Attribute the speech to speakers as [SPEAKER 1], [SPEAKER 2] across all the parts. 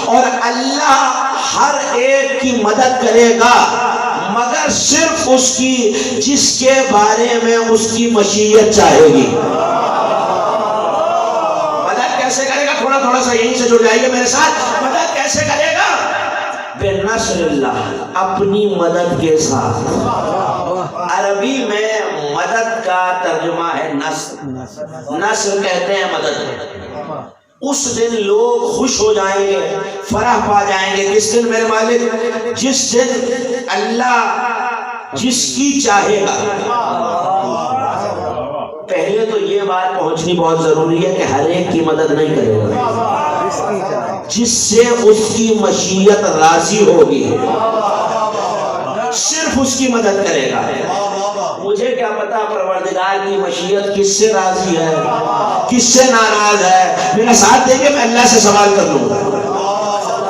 [SPEAKER 1] اور اللہ ہر ایک کی مدد کرے گا مگر صرف اس کی جس کے بارے میں اس کی مشیت چاہے گی. مدد کیسے کرے گا؟ تھوڑا تھوڑا سا یہیں سے جڑ جائیے میرے ساتھ. مدد کیسے کرے گا؟ بِنَصْرِ اللَّهِ، اپنی مدد کے ساتھ. عربی میں مدد کا ترجمہ ہے نصر. نصر کہتے ہیں مدد. اس دن لوگ خوش ہو جائیں گے، فرح پا جائیں گے. کس دن میرے مالک؟ جس دن اللہ جس کی چاہے گا. پہلے تو یہ بات پہنچنی بہت ضروری ہے کہ ہر ایک کی مدد نہیں کرے گا، جس سے اس کی مشیت راضی ہوگی صرف اس کی مدد کرے گا. مجھے کیا پتا پروردگار کی مشیت کس سے راضی ہے، کس سے ناراض ہے. میرا ساتھ دے کے میں اللہ سے سوال کر لوں گا.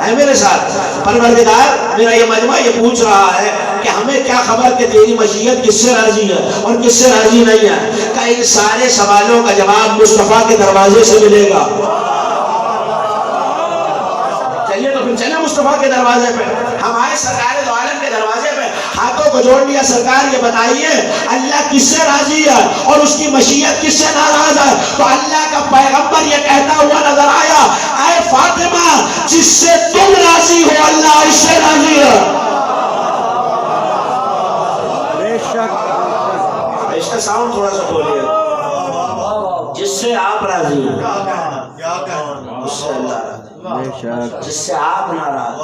[SPEAKER 1] ہے میرے ساتھ؟ پروردگار، میرا یہ مجمع یہ پوچھ رہا ہے کہ ہمیں کیا خبر کہ تیری مشیت کس سے راضی ہے اور کس سے راضی نہیں ہے. کہ ان سارے سوالوں کا جواب مصطفیٰ کے دروازے سے ملے گا. چلیے تو پھر چلیں مصطفیٰ کے دروازے پہ. ہم آئے سرکار دو عالم کے دروازے پہ، ہاتھوں کو جوڑ لیا. سرکار یہ بتائیے اللہ کس سے راضی ہے اور اس کی مشیت کس سے ناراض ہے؟ تو اللہ کا پیغمبر یہ کہتا ہوا نظر آیا، اے فاطمہ، جس سے تم راضی ہو اللہ اس سے راضی ہے. بے شک. اس کا ساؤنڈ تھوڑا سا بولیے. جس سے آپ راضی ہیں اس سے اللہ راضی. جس سے آپ ناراض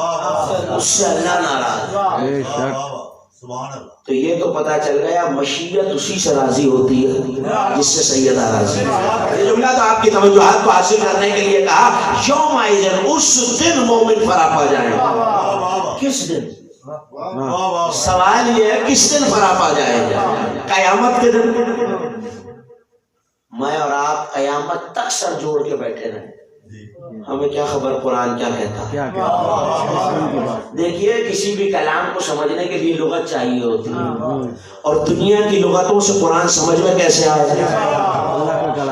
[SPEAKER 1] اس سے اللہ ناراض. تو یہ تو پتا چل گیا مشیت اسی سے راضی ہوتی ہے جس سے سیدہ راضی. یہ جملہ تو آپ کی توجہات کو حاصل کرنے کے لیے کہا. یوم آئیزن، اس دن مومن فرح پا جائیں. کس دن؟ سوال یہ ہے کس دن فرح پا جائیں گے؟ قیامت کے دن. میں اور آپ قیامت تک سر جوڑ کے بیٹھے رہیں. ہمیں کیا خبر قرآن کیا کہتا ہے. دیکھیے کسی بھی کلام کو سمجھنے کے لیے لغت چاہیے ہوتی ہے، اور دنیا کی لغتوں سے قرآن سمجھ میں کیسے آئے؟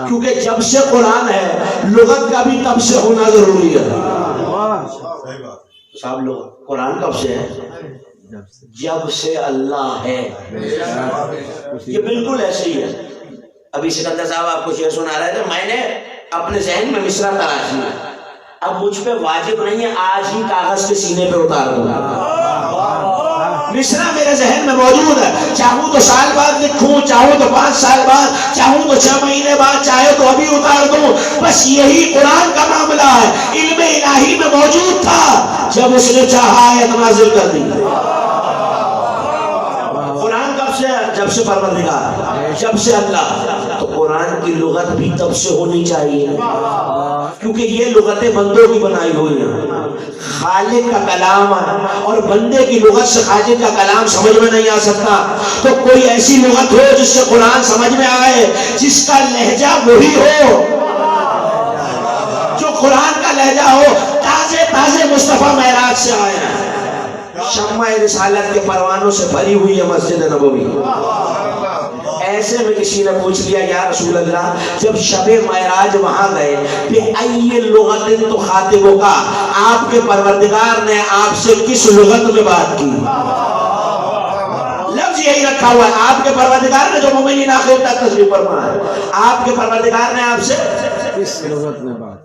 [SPEAKER 1] کیونکہ جب سے قرآن ہے لغت کا بھی تب سے ہونا ضروری ہے. صاحب لوگ قرآن کب سے ہے؟ جب سے اللہ ہے. یہ بالکل ایسے ہی ہے. ابھی سکندر صاحب آپ کو شعر سنا رہے تھے، میں نے اپنے ذہن میں مصرع تراش لیا. اب مجھ پہ واجب نہیں ہے آج ہی کاغذ کے سینے پہ اتار دوں. مصرع میرے ذہن میں موجود ہے. چاہوں تو سال بعد لکھوں، چاہوں تو 5 سال بعد، چاہوں تو 6 مہینے بعد، چاہے تو ابھی اتار دوں. بس یہی قرآن کا معاملہ ہے. علم الہی میں موجود تھا، جب اس نے چاہا آیت نازل کر دی. قرآن کب سے؟ جب سے پروردگار، جب سے اللہ. تو قرآن کی لغت بھی تب سے ہونی چاہیے، کیونکہ یہ لغتیں بندوں کی بنائی ہوئی ہیں. خالق کا کلام ہے اور بندے کی لغت سے خالق کا کلام سمجھ میں نہیں آ سکتا. تو کوئی ایسی لغت ہو جس سے قرآن سمجھ میں آئے، جس کا لہجہ وہی ہو، جو قرآن کا لہجہ ہو. تازے تازے مصطفیٰ معراج سے آئے ہیں. شمع رسالت کے پروانوں سے بھری ہوئی ہے مسجد نبوی. ایسے میں کسی نے پوچھ لیا یا رسول اللہ جب شب معراج وہاں گئے بِأَيِّ لُغَةٍ تُخَاطِبُكَ، آپ کے پروردگار نے آپ سے کس لغت میں بات کی؟ لفظ یہی رکھا ہوا ہے. آپ کے پروردگار نے جو مومنین آخر تک تشریف فرما ہے، آپ کے پروردگار نے آپ سے کس لغت میں بات؟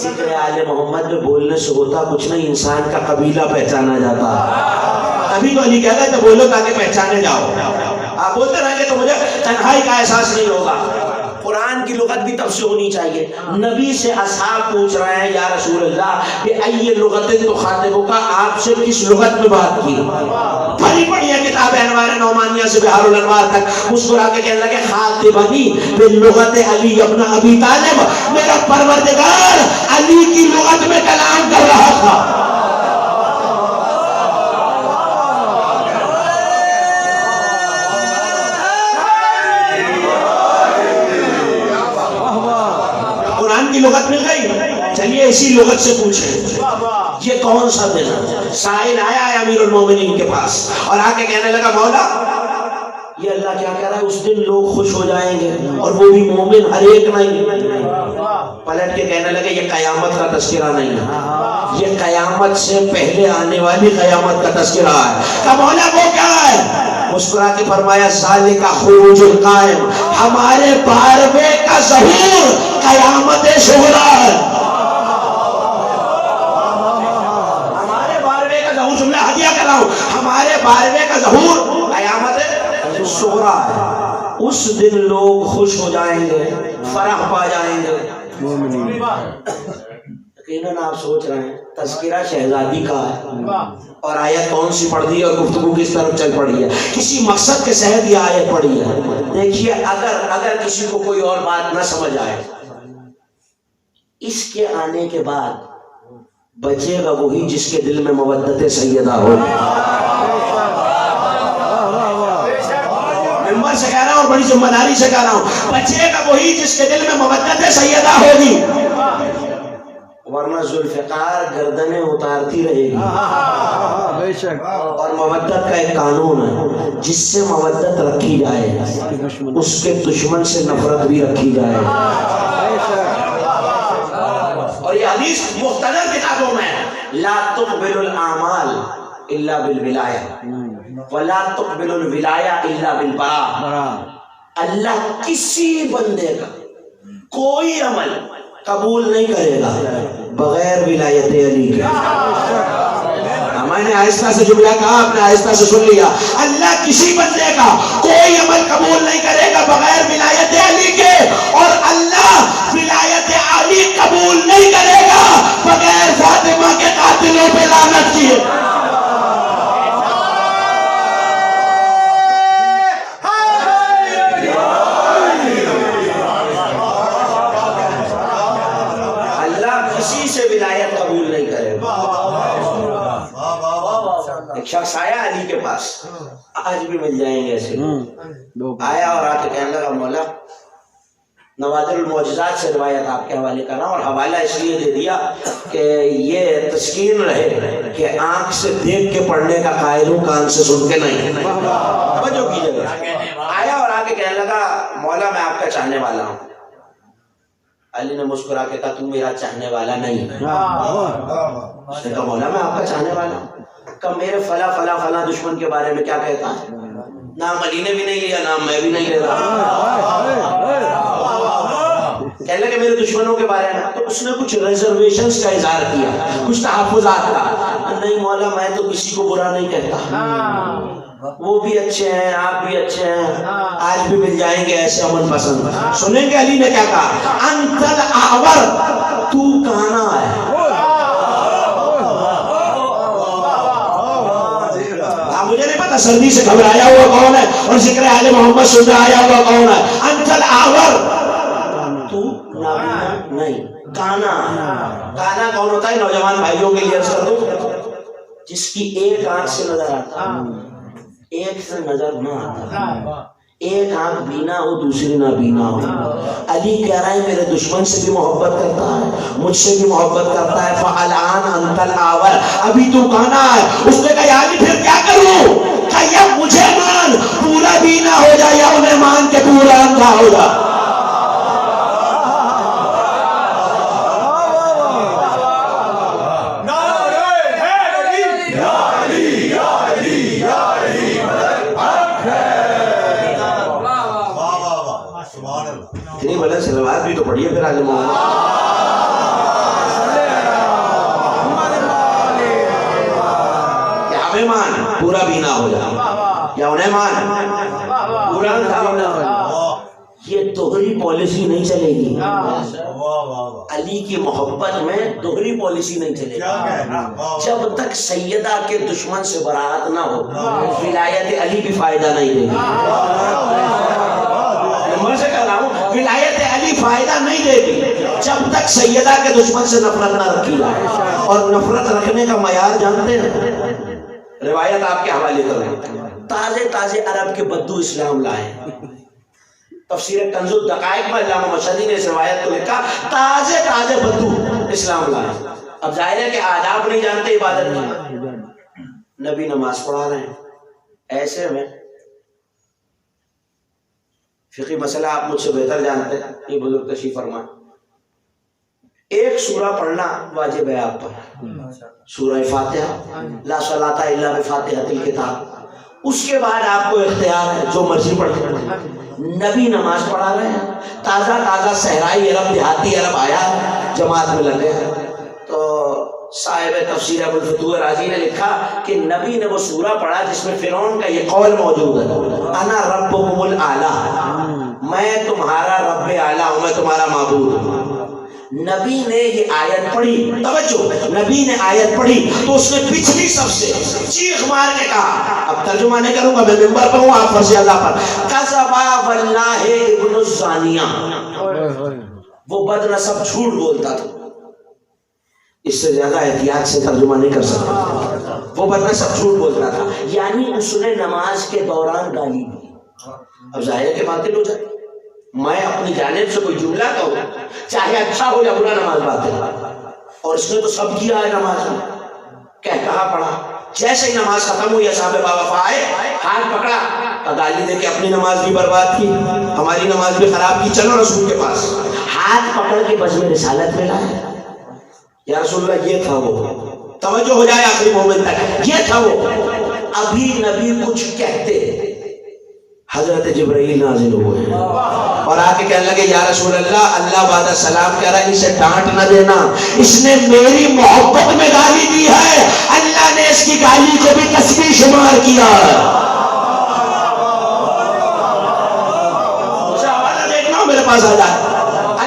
[SPEAKER 1] ذکر آل محمد میں بولنے سے ہوتا کچھ نہیں، انسان کا قبیلہ پہچانا جاتا ہے. ابھی تو علی کہہ رہے تھے بولو تاکہ پہچانے جاؤ. آپ بولتے رہیں گے تو مجھے تنہائی کا احساس نہیں ہوگا. قرآن کی لغت بھی تب سے ہونی چاہیے. نبی سے اصحاب پوچھ رہے ہیں یا رسول اللہ بِأَيِّ لُغَةٍ تُخَاطِبُكَ، آپ سے کس لغت میں بات کی؟ بھری پڑی ہے کتاب انوار نعمانیہ سے بہار الانوار تک. مسکرا کے کہنے لگے خاطبنی بلغت علی ابن ابی طالب، میرا پروردگار علی کی لغت میں کلام کر رہا تھا. کی لغت مل گئی. چلیے اسی لغت سے پوچھیں یہ کون سا دن ہے؟ سائل آیا ہے امیر المومنین کے پاس اور آ کے کہنے لگا مولا یہ اللہ کیا کہہ رہا ہے؟ اس دن لوگ خوش ہو جائیں گے اور وہ بھی مومن، ہر ایک نہیں۔ پلٹ کے کہنے لگے یہ قیامت کا تذکرہ نہیں ہے، یہ قیامت سے پہلے آنے والی قیامت کا تذکرہ ہے۔ کہ مولا وہ کیا ہے؟ مسکرا کے فرمایا ذالک خروج القائم، ہمارے 12ویں کا ظہور قیامت صغریٰ ہے۔ ہمارے 12ویں کا ظہور، سن لے ہدیہ کر رہا ہوں، ہمارے 12ویں کا ظہور قیامت صغریٰ ہے۔ اس دن لوگ خوش ہو جائیں گے، فرح پا جائیں گے۔ یقیناً آپ سوچ رہے ہیں تذکرہ شہزادی کا ہے اور آیت کون سی پڑھ دی اور گفتگو کس طرف چل پڑی ہے، کسی مقصد کے تحت یہ آیت پڑھی ہے۔ دیکھیے اگر کسی کو کوئی اور بات نہ سمجھ آئے، اس کے آنے کے بعد بچے گا وہی جس کے دل میں مودت سیدہ ہو۔ ممبر سے کہہ رہا ہوں اور بڑی ذمہ داری سے کہہ رہا ہوں، بچے گا وہی جس کے دل میں مودت سیدہ ہوگی، ورنہ ذوالفقار گردنیں اتارتی رہے گی۔ اور مودت کا ایک قانون ہے، جس سے مودت رکھی جائے اس کے دشمن سے نفرت بھی رکھی جائے۔ اور یہ حدیث مختلف کتابوں میں لا تقبل الاعمال الا بالولایہ ولا تقبل الولایہ الا بالبراء۔ اللہ کسی بندے کا کوئی عمل قبول نہیں کرے گا بغیر ولایت علی کے۔ میں نے آہستہ سے جملہ کہا، آپ نے آہستہ سے سن لیا۔ اللہ کسی بندے کا کوئی عمل قبول نہیں کرے گا بغیر ولایت علی کے، اور اللہ ولایت علی قبول نہیں کرے گا بغیر فاطمہ کے قاتلوں پہ لعنت کیے۔ ایک شخص آیا علی کے پاس، آج بھی مل جائیں گے ایسے، آیا اور آ کے کہنے لگا مولا نوادر المعجزات سے روایت آپ کے حوالے کرنا، اور حوالہ اس لیے دے دیا کہ یہ تسکین رہے کہ آنکھ سے دیکھ کے پڑھنے کا قائل ہوں، کان سے سن کے نہیں۔ توجہ کیجیے گا۔ آیا اور آ کے کہنے لگا مولا میں آپ کا چاہنے والا ہوں۔ علی نے مسکرا کے کہا تم میرا چاہنے والا نہیں۔ اس نے کہا مولا میں آپ کا چاہنے والا ہوں۔ کہ میرے فلاں فلاں فلاں دشمن کے بارے میں کیا کہتا ہے؟ نام علی نے بھی نہیں لیا، نام میں بھی نہیں لے رہا۔ کہنے لگے میرے دشمنوں کے بارے میں، تو اس نے کچھ ریزرویشنز کا اظہار کیا، کچھ تحفظات کا۔ نہیں مولا میں تو کسی کو برا نہیں کہتا، وہ بھی اچھے ہیں، آپ بھی اچھے ہیں، آج بھی مل جائیں گے ایسے امن پسند۔ سنیں گے علی نے کیا کہا؟ انت الاعور، تو کانا ہے۔ مجھے نہیں پتا سردی سے گھبرایا ہوا کون ہے اور ذکر آل محمد سن رہا آیا ہوا کون ہے۔ انت الاعور، تو نابینا نہیں، کانا۔ کانا کون ہوتا ہے؟ نوجوان بھائیوں کے لیے عرض کر دوں، جس کی ایک آنکھ سے نظر آتا، ایک سے نظر نہ آتا، ایک آنکھ بینا ہو دوسری نہ بینا ہو۔ علی کہہ رہا ہے میرے دشمن سے بھی محبت کرتا ہے، مجھ سے بھی محبت کرتا ہے۔ فَالْآنَ أَنْتَ الْآوَرُ، ابھی تو کانا ہے۔ اس نے کہا یا علی پھر کیا کروں؟ کہ یا مجھے مان پورا بینا ہو جائے یا انہیں مان کے پورا اندھا ہو جائے۔ اتنی بڑے سلوات بھی تو پڑھیے پھر آج محمد۔ یا ہمیں مان پورا بینا ہو جائے یا انہیں مان پورا اندھا ہو جائے۔ یہ دوہری پالیسی نہیں چلے گی، علی کی محبت میں دوہری پالیسی نہیں چلے گی۔ جب تک سیدہ کے دشمن سے برات نہ ہو ولایت علی بھی فائدہ نہیں دے گی۔ میں سے کہہ رہا ہوں ولایت علی فائدہ نہیں دے گی جب تک سیدہ کے دشمن سے نفرت نہ رکھی جائے۔ اور نفرت رکھنے کا معیار جانتے ہیں؟ روایت آپ کے حوالے کریں، تازے تازے عرب کے بدو اسلام لائے۔ تفسیر کنز الدقائق میں علامہ مشہدی نے اس روایت کو لکھا، تازے تازے بدو اسلام لائے۔ اب ظاہر ہے کہ آداب نہیں جانتے عبادت کی۔ نبی نماز پڑھا رہے ہیں، ایسے میں فقہی مسئلہ آپ مجھ سے بہتر جانتے ہیں، یہ بزرگ تشریف فرمائیں. ایک سورہ پڑھنا واجب ہے آپ پر، سورہ فاتحہ، لا صلاۃ الا بفاتحۃ الکتاب. اس کے بعد آپ کو اختیار ہے جو مرضی پڑھیں. نبی نماز پڑھا رہے ہیں، تازہ صحرائی عرب، دیہاتی عرب آیا ہے، جماعت میں لگے ہیں. تو صاحب تفسیر ابو الفتوح رازی نے لکھا کہ نبی نے وہ سورہ پڑھا جس میں فرعون کا یہ قول موجود ہے، انا ربکم الاعلی، میں تمہارا رب اعلی ہوں، میں تمہارا معبود ہوں. نبی نے یہ آیت پڑھی، توجہ، نبی نے آیت پڑھی تو اس نے پچھلی صف سے چیخ مار کے کہا، اب ترجمہ نہیں کروں گا، میں ممبر پہ ہوں، آپ فرض اللہ پر، کذبا واللہ ابن الزانیہ، وہ بد نسب جھوٹ بولتا تھا. اس سے زیادہ احتیاط سے ترجمہ نہیں کر سکتا. وہ بد نسب جھوٹ بولتا تھا، یعنی اس نے نماز کے دوران گالی دی. اب ظاہر کے باطل ہو جائے، میں اپنی جانب سے کوئی جملہ کہوں چاہے اچھا ہو یا برا، نماز باطل. اور اس نے تو سب کیا ہے نماز میں، کہا پڑھا. جیسے ہی نماز ختم ہوئی اصحاب باوفا آئے، ہاتھ پکڑا، گالی دے کے اپنی نماز بھی برباد کی، ہماری نماز بھی خراب کی، چلو رسول کے پاس. ہاتھ پکڑ کے بس میں رسالت میں لائے، یا رسول اللہ یہ تھا وہ. توجہ ہو جائے آخری مومنٹ تک، یہ تھا وہ. ابھی نبی کچھ کہتے حضرت جبرائیل نازل ہوئے اور آ کے کہنے لگے یا رسول اللہ، اللہ بعد السلام کہہ رہا ہے اسے ڈانٹ نہ دینا، اس نے میری محبت میں گالی دی ہے، اللہ نے اس کی گالی کو بھی تسبیح شمار کیا ہے. اسے حوالہ دیکھنا میرے پاس آ جائے.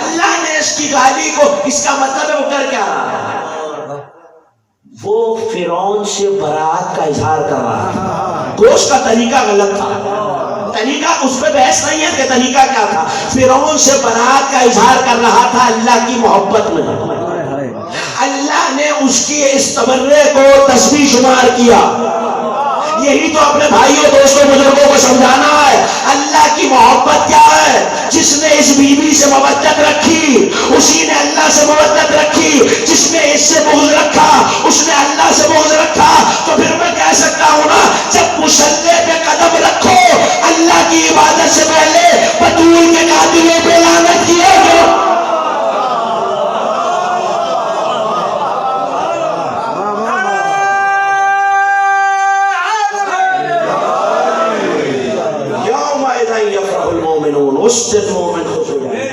[SPEAKER 1] اللہ نے اس کی گالی کو، اس کا مطلب ہے وہ کر کیا رہا ہے؟ وہ فرعون سے برات کا اظہار کر رہا تھا. دوست کا طریقہ غلط تھا، طریقہ اس پہ بحث نہیں ہے کہ طریقہ کیا تھا. فرعون سے برات کا اظہار کر رہا تھا اللہ کی محبت میں. اللہ نے اس کی اس تبرے کو تسبیح شمار کیا. یہی تو اپنے بھائیوں دوستوں بزرگوں کو سمجھانا ہے. اللہ کی محبت کیا ہے؟ جس نے اس بیوی سے مودت رکھی اسی نے اللہ سے مودت رکھی، جس نے اس سے بغض رکھا اس نے اللہ سے بغض رکھا. تو پھر میں کہہ سکتا ہوں نا، جب مصلی پہ قدم رکھو اللہ کی عبادت سے پہلے بطول کے قاتلوں پہ لعنت کیے گا. اس دن مومن خوش ہو جائے.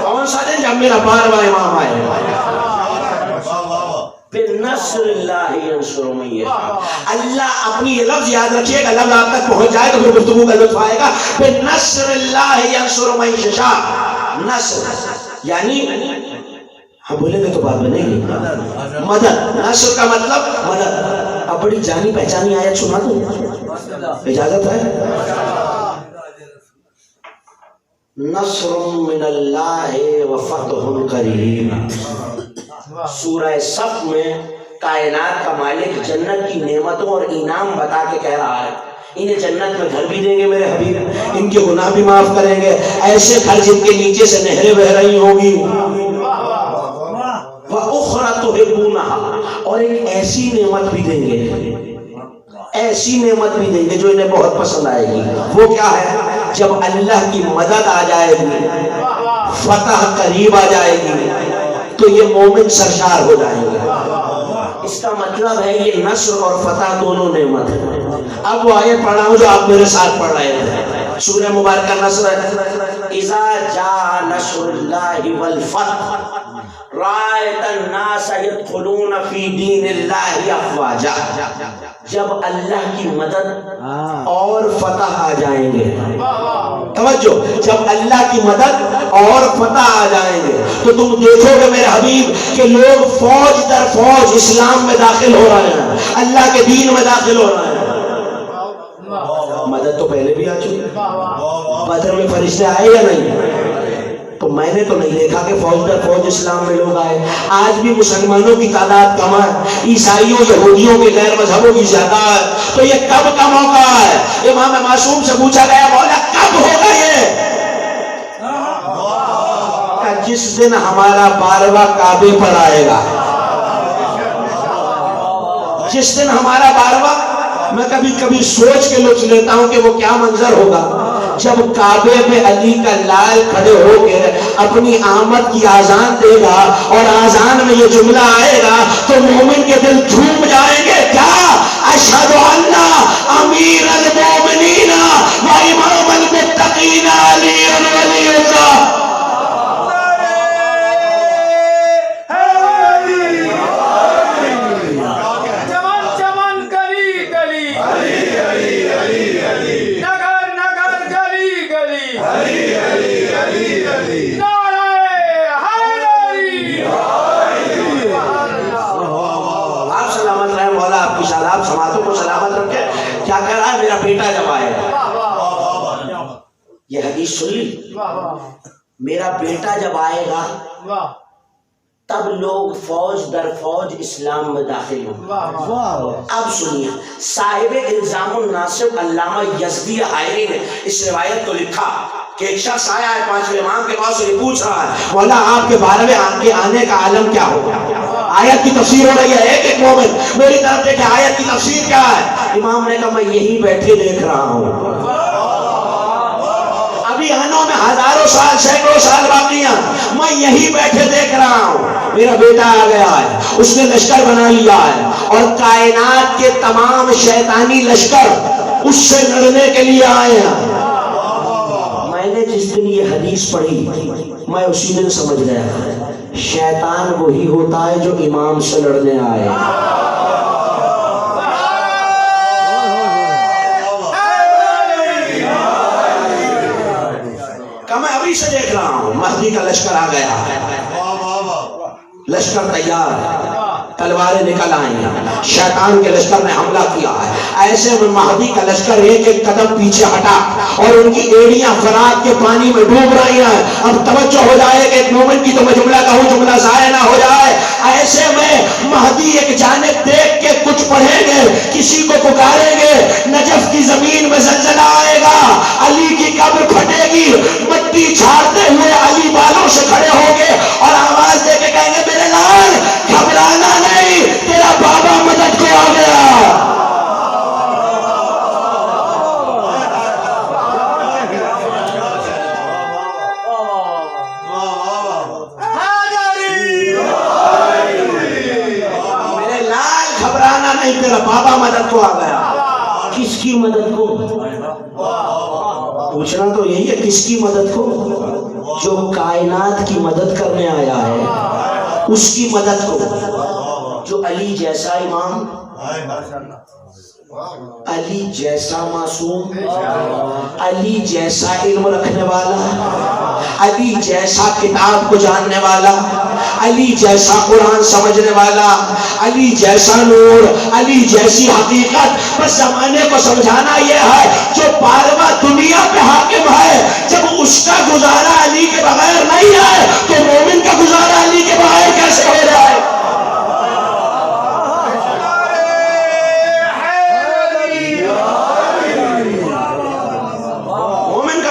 [SPEAKER 1] کون سا دن؟ جب میرا بارواں امام آئے. بِنَصْرِ اللَّهِ يَنْصُرُ مَن يَشَاءُ. اللہ اپنی یہ لفظ یاد رکھیے گا، لفظ آپ تک پہنچ جائے تو پھر گفتگو کا لطف آئے گا. بِنَصْرِ اللَّهِ يَنْصُرُ مَن يَشَاءُ. نصر یعنی ہم بولیں گے تو بات بنے گی، مدد. نصر کا مطلب مدد. اب بڑی جانی پہچانی آیت سنا دوں، اجازت ہے؟ نصر من اللہ وفتح قریب. سورہ صف میں کائنات کا مالک جنت کی نعمتوں اور انعام بتا کے کہہ رہا ہے انہیں جنت میں گھر بھی دیں گے میرے حبیب، ان کے گناہ بھی معاف کریں گے، ایسے گھر جن کے نیچے سے نہریں بہ رہی ہوں گی. وَأُخْرَى تُحِبُّونَهَا، اور ایک ایسی نعمت بھی دیں گے، ایسی نعمت بھی دیں گے جو انہیں بہت پسند آئے گی. وہ کیا ہے؟ جب اللہ کی مدد آ جائے گی، فتح قریب آ جائے گی تو یہ مومن سرشار ہو جائیں گے. اس کا مطلب ہے یہ نصر اور فتح دونوں نعمت ہیں. اب وہ آیت پڑھ رہا ہوں جو آپ میرے ساتھ پڑھ رہے تھے، سورہ مبارکہ نصر ہے. اذا جاء نصر اللہ والفتح رأیت الناس يدخلون فی دین اللہ افواجا. جب اللہ کی مدد اور فتح آ جائیں گے، توجہ، جب اللہ کی مدد اور فتح آ جائیں گے تو تم دیکھو گے میرے حبیب کہ لوگ فوج در فوج اسلام میں داخل ہو رہے ہیں، اللہ کے دین میں داخل ہو رہے ہیں. مدد تو پہلے بھی آ چکی، بدر میں فرشتے آئے یا نہیں؟ تو میں نے تو نہیں دیکھا کہ فوج در فوج اسلام میں لوگ آئے. آج بھی مسلمانوں کی تعداد کم ہے، عیسائیوں یہودیوں کے غیر مذہبوں کی زیادہ ہے. تو یہ کب کا موقع ہے؟ امام معصوم سے پوچھا گیا مولا کب ہوگا یہ؟ جس دن ہمارا 12واں کعبے پر آئے گا. جس دن ہمارا 12واں، میں کبھی کبھی سوچ کے لطف لیتا ہوں کہ وہ کیا منظر ہوگا جب کعبے پہ علی کا لال کھڑے ہو کے اپنی آمد کی آزان دے گا اور آزان میں یہ جملہ آئے گا تو مومن کے دل جھوم جائیں گے. کیا؟ اشہد ان امیر المومنین و امام المتقین علی ولی اللہ. آپ سماعتوں کو سلامت رکھے. کیا کہہ رہا ہے؟ میرا بیٹا جب آئے گا. یہ حدیث سن لی. میرا بیٹا جب آئے گا تب لوگ فوج در فوج اسلام میں داخل ہوں. اب سنیے، صاحب الزام الناصب علامہ یزدی حائری نے اس روایت کو لکھا کہ ایک شخص آیا ہے پانچویں امام کے پاس اور یہ پوچھ رہا ہے مولا آپ کے 12ویں آن کے آنے کا عالم کیا ہوگا؟ آیت کی تفسیر ہو رہی ہے. ایک مومن میری طرف دیکھے آیت کی تفسیر کیا ہے؟ امام نے کہا میں یہی بیٹھے دیکھ رہا ہوں. ابھی آنوں میں ہزاروں سال سینکڑوں سال باقی ہیں، میں یہی بیٹھے دیکھ رہا ہوں. میرا بیٹا آ گیا ہے، اس نے لشکر بنا لیا ہے اور کائنات کے تمام شیطانی لشکر اس سے لڑنے کے لیے آئے ہیں. میں نے جس دن یہ حدیث پڑھی میں اسی دن سمجھ گیا شیطان وہی ہوتا ہے جو امام سے لڑنے آئے. کہ میں ابھی سے دیکھ رہا ہوں مہدی کا لشکر آ گیا ہے، لشکر تیار ہے، تلواریں نکل آئی ہیں، شیطان کے لشکر نے حملہ کیا ہے. ایسے میں مہدی کا لشکر ایک ایک قدم پیچھے ہٹا اور ان کی ایڑیاں فرات کے پانی میں ڈوب رہی ہیں. اب توجہ ہو جائے کہ ایک مومن کی تو میں جملہ کہوں جملہ ضائع نہ ہو جائے. ایسے میں مہدی ایک جانب دیکھ کے کچھ پڑھیں گے، کسی کو پکاریں گے، نجف کی زمین میں زلزلہ آئے گا، علی کی قبر پھٹے گی، مٹی جھاڑتے ہوئے علی بالوں سے کھڑے ہوں گے اور آواز دے کے کہیں گے میرے لال گھبرانا نہیں، تیرا بابا مدد کو آ گیا. میرے لال گھبرانا نہیں، تیرا بابا مدد کو آ گیا. کس کی مدد کو؟ پوچھنا تو یہی ہے، کس کی مدد کو؟ جو کائنات کی مدد کرنے آیا ہے اس کی مدد کو. جو علی جیسا امام، علی جیسا معصوم، علی جیسا علم رکھنے والا، علی جیسا کتاب کو جاننے والا، علی جیسا قرآن سمجھنے والا، علی جیسا نور، علی جیسی حقیقت. بس زمانے کو سمجھانا یہ ہے جو 12واں دنیا پہ حاکم ہے، جب اس کا گزارا علی کے بغیر نہیں ہے تو مومن کا گزارا علی کے بغیر کیسے ہو رہا ہے؟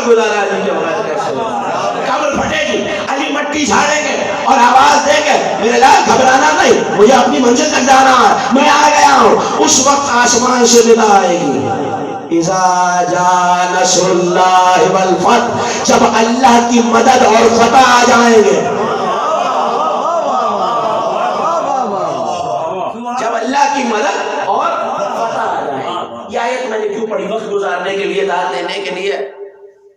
[SPEAKER 1] گزارا علی کے بغیر کیسے ہوگا؟ قبر پھٹے گی، علی مٹی جھاڑیں گے اور آواز دیں گے میرے لال گھبرانا نہیں، مجھے اپنی منزل تک جانا ہے، میں آ گیا ہوں. اس وقت آسمان سے ندا آئے گی اذا جاء نصر اللہ والفتح، جب اللہ کی مدد اور فتح آ جائیں گے. جب اللہ کی مدد اور فتح آ جائیں گے. یہ آیت میں نے کیوں پڑھی؟ وقت گزارنے کے لیے، داد دینے کے لیے.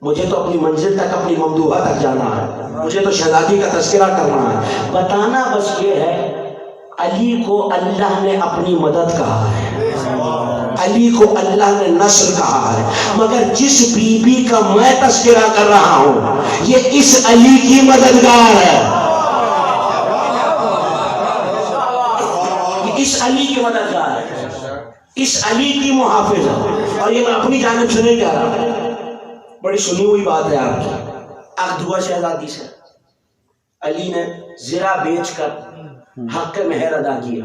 [SPEAKER 1] مجھے تو اپنی منزل تک، اپنی ممدوحہ تک جانا ہے، مجھے تو شہزادی کا تذکرہ کرنا ہے. بتانا بس یہ ہے علی کو اللہ نے اپنی مدد کہا ہے، علی کو اللہ نے نصر کہا ہے، مگر جس بی بی کا میں تذکرہ کر رہا ہوں یہ اس علی کی مددگار ہے، اس علی کی مددگار ہے، اس علی کی محافظ ہے. اور یہ میں اپنی جانب سے نہیں کہہ رہا، بڑی سنی ہوئی بات ہے آپ کی. اخدھوا شہزادی سے علی نے زرہ بیچ کر حق مہر ادا کیا.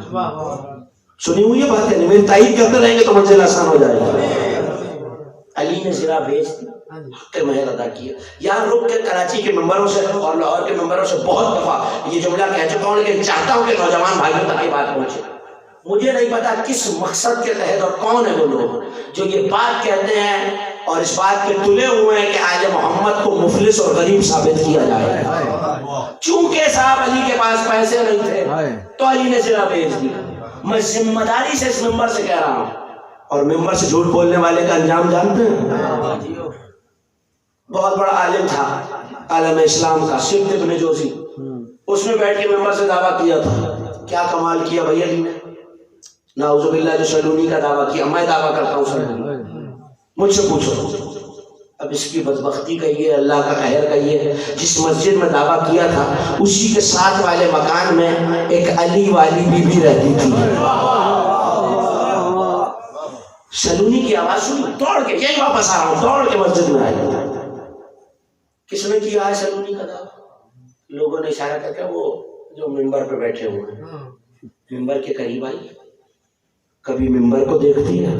[SPEAKER 1] سنی ہوئی بات ہے، میری تائید کرتے رہیں گے تو منزل آسان ہو جائے گا. علی نے زرہ بیچ حق مہر ادا کیا. یہاں رک کے کراچی کے ممبروں سے اور لاہور کے ممبروں سے بہت دفعہ یہ جملہ کہہ چکا ہوں، لیکن چاہتا ہوں کہ نوجوان بھائیوں تک یہ بات پہنچے. مجھے نہیں پتا کس مقصد کے تحت اور کون ہے وہ لوگ جو یہ بات کہتے ہیں اور اس بات کے تلے ہوئے ہیں کہ آل محمد کو مفلس اور غریب ثابت کیا جائے. چونکہ صاحب علی کے پاس پیسے نہیں تھے تو علی نے زرہ بیچ دی. میں ذمہ داری سے اس ممبر سے کہہ رہا ہوں, اور ممبر سے جھوٹ بولنے والے کا انجام جانتے ہیں. بہت بڑا عالم تھا عالم اسلام کا, سبت ابن جوزی, اس نے بیٹھ کے ممبر سے دعویٰ کیا تھا. کیا کمال کیا بھائی علی نے, نعوذ باللہ جو سلونی کا دعویٰ کیا. میں دعویٰ کرتا ہوں سلونی, مجھ سے پوچھو. اب اس کی بدبختی کہیے, اللہ کا قہر کہیے, جس مسجد میں دعویٰ کیا تھا اسی کے ساتھ والے مکان میں ایک علی والی بی بی رہتی تھی. سلونی کی آواز سنی, دوڑ کے یہی واپس آ رہا ہوں, دوڑ کے مسجد میں آئی. کس نے کیا ہے سلونی کا دعویٰ؟ لوگوں نے اشارہ کر کے وہ جو ممبر پہ بیٹھے ہوئے ہیں, ممبر کے قریب آئی. کبھی ممبر کو دیکھتی ہے,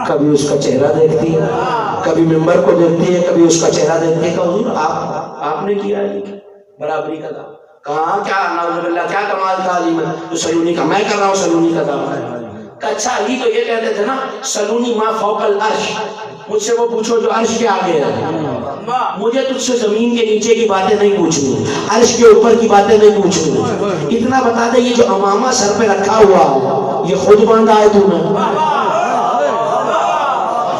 [SPEAKER 1] کبھی اس کا چہرہ دیکھتی ہے, کبھی ممبر کو دیکھتی ہے, کبھی اس کا چہرہ دیکھتی ہے. کہ حضور آپ نے کیا ہے برابری کا دعویٰ؟ کہاں, کیا نعوذ باللہ, کیا کمال تھا علی میں جو سلونی کا, میں کر رہا ہوں سلونی کا دعویٰ. اچھا علی تو یہ کہتے تھے نا سلونی ما فوق العرش, مجھ سے وہ پوچھو جو عرش کے آگے ہے. مجھے تجھ سے زمین کے نیچے کی باتیں نہیں پوچھنی, عرش کے اوپر کی باتیں نہیں پوچھنی. اتنا بتا دے یہ جو امامہ سر پہ رکھا ہوا یہ خود باندھا ہے تو نے؟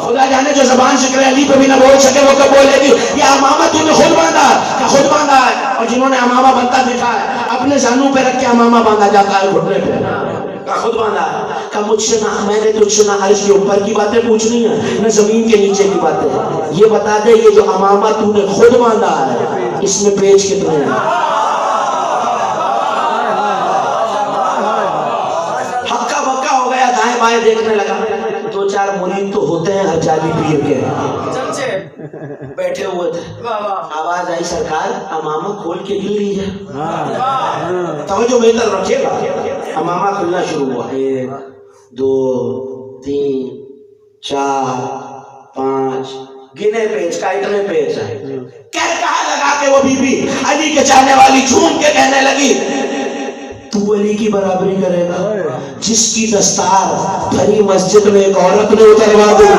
[SPEAKER 1] خدا جانے جو زبان شکر علی پہ بھی نہ بول سکے وہ کب بولے گی یہ امامہ تو نے خود باندھا ہے, خود باندھا ہے. اور جنہوں نے امامہ بنتا دکھا ہے اپنے زانوں پہ رکھ کے امامہ باندھا جاتا ہے گھٹنے پہ, خود باندھا ہے. کہ مجھ سے نہ, میں نے تجھ سے نہ عرش کے اوپر کی باتیں پوچھنی ہیں نہ زمین کے نیچے کی باتیں. یہ بتا دے یہ جو امامہ تو نے خود باندھا ہے اس میں پیچ کتنے ہیں؟ ہکا بکا ہو گیا, دائیں بائیں دیکھنے لگا. دو چار مرید تو ہوتے ہیں ہر جالی پیر کے, بیٹھے ہوئے تھے. آواز آئی سرکار امامہ کھول کے گر لیجیے. توجہ بہتر رکھیے گا. امامہ کھلنا شروع ہوا. 1 2 3 4 5 گنے پیج کا, اتنے پیج ہیں. کہا لگا کے وہ بی بی علی کے چاہنے والی جھوم کے کہنے لگی تو علی کی برابری کرے گا جس کی دستار بھری مسجد میں ایک عورت نے اتروا دی.